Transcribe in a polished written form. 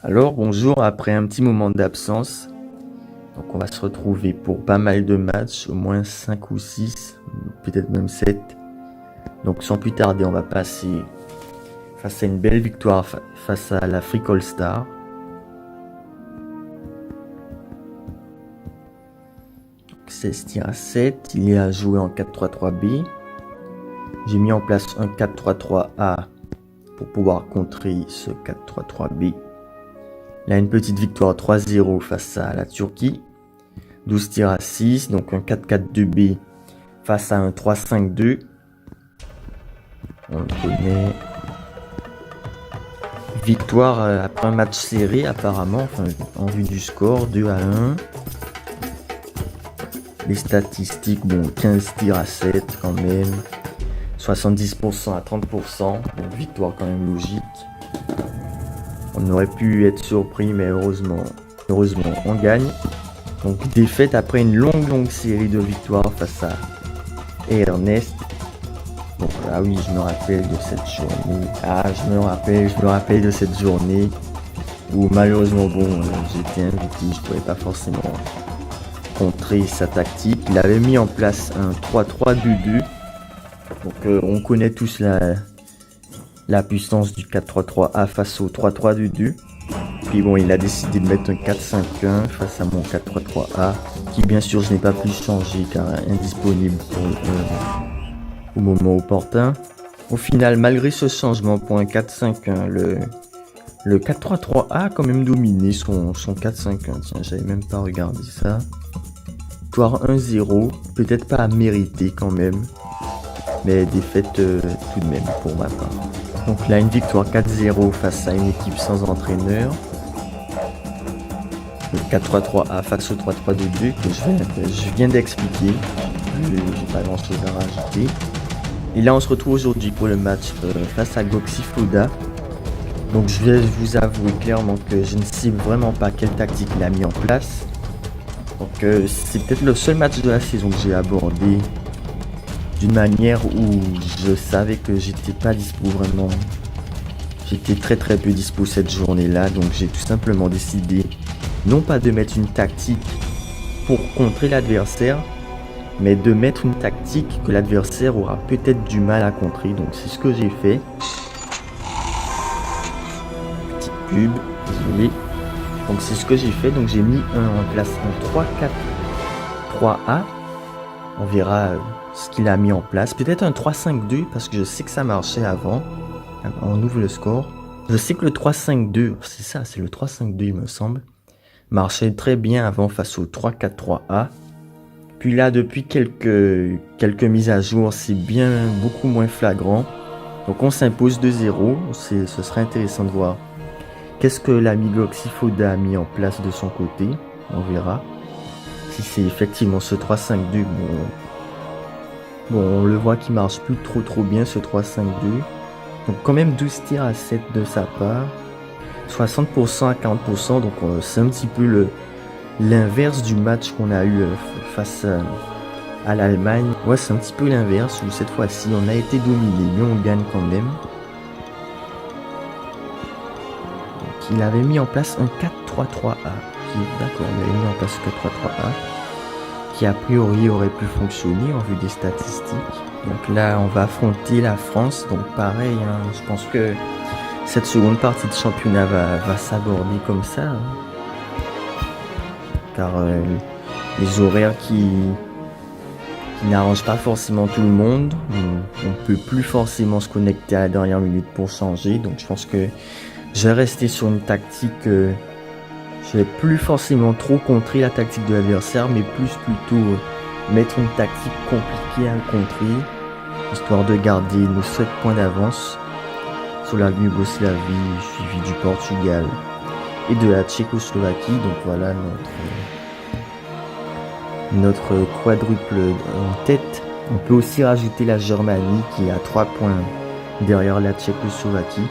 Alors bonjour, après un petit moment d'absence, donc on va se retrouver pour pas mal de matchs, au moins 5 ou 6, peut-être même 7. Donc sans plus tarder, on va passer face à une belle victoire face à l'Afrique All-Star. 16 tirs à 7, il est à jouer en 4-3-3-B. J'ai mis en place un 4-3-3-A pour pouvoir contrer ce 4-3-3-B. Là, une petite victoire 3-0 face à la Turquie. 12 tirs à 6, donc un 4-4-2-B face à un 3-5-2. On le connaît. Victoire après un match serré apparemment, enfin, en vue du score, 2-1. Les statistiques, bon, 15 tirs à 7 quand même. 70% à 30%, donc victoire quand même logique. On aurait pu être surpris, mais heureusement on gagne. Donc défaite après une longue série de victoires face à Ernest. Donc ah oui, je me rappelle de cette journée. Je me rappelle de cette journée où malheureusement bon, j'étais invité, je pouvais pas forcément contrer sa tactique. Il avait mis en place un 3-3-2-2. Donc on connaît tous la puissance du 4-3-3-A face au 3-3-2-2. Puis bon, il a décidé de mettre un 4-5-1 face à mon 4-3-3-A, qui bien sûr je n'ai pas pu changer car indisponible au moment opportun. Au final, malgré ce changement pour un 4-5-1, le 4-3-3A a quand même dominé son 4-5-1. Tiens, j'avais même pas regardé ça. Victoire 1-0, peut-être pas à mériter quand même, mais défaite tout de même pour ma part. Donc là, une victoire 4-0 face à une équipe sans entraîneur. Le 4-3-3-A face au 3-3-2-2 que je viens d'expliquer. J'ai pas grand chose à rajouter. Et là, on se retrouve aujourd'hui pour le match face à Goxi Floda. Donc je vais vous avouer clairement que je ne sais vraiment pas quelle tactique il a mis en place. Donc c'est peut-être le seul match de la saison que j'ai abordé d'une manière où je savais que j'étais pas dispo vraiment. J'étais très peu dispo cette journée-là, donc j'ai tout simplement décidé non pas de mettre une tactique pour contrer l'adversaire, mais de mettre une tactique que l'adversaire aura peut-être du mal à contrer. Donc c'est ce que j'ai fait. Petite pub, désolé. Donc c'est ce que j'ai fait. Donc j'ai mis en place un 3-4-3-A. On verra ce qu'il a mis en place. Peut-être un 3-5-2 parce que je sais que ça marchait avant. On ouvre le score. Je sais que le 3-5-2, c'est ça, c'est le 3-5-2 il me semble, marchait très bien avant face au 3-4-3-A. Puis là, depuis quelques mises à jour, c'est bien beaucoup moins flagrant. Donc on s'impose 2-0. Ce serait intéressant de voir qu'est-ce que l'ami Goxifoda a mis en place de son côté. On verra. Si c'est effectivement ce 3-5-2, bon, on le voit qui marche plus trop bien ce 3-5-2. Donc quand même 12 tirs à 7 de sa part. 60% à 40%. Donc c'est un petit peu l'inverse du match qu'on a eu face à l'Allemagne. Ouais, c'est un petit peu l'inverse où cette fois-ci on a été dominé, mais on gagne quand même. Donc, il avait mis en place un 4-3-3-A. D'accord, il avait mis en place un 4-3-3-A qui a priori aurait pu fonctionner en vue des statistiques. Donc là, on va affronter la France. Donc pareil, hein, je pense que cette seconde partie de championnat va s'aborder comme ça. Hein. Car les horaires qui n'arrangent pas forcément tout le monde. On ne peut plus forcément se connecter à la dernière minute pour changer. Donc je pense que je vais rester sur une tactique. Je vais plus forcément trop contrer la tactique de l'adversaire, mais plutôt mettre une tactique compliquée à contrer, histoire de garder nos 7 points d'avance sur la Yougoslavie, suivi du Portugal et de la Tchécoslovaquie. Donc voilà notre quadruple en tête. On peut aussi rajouter la Germanie qui est à 3 points derrière la Tchécoslovaquie.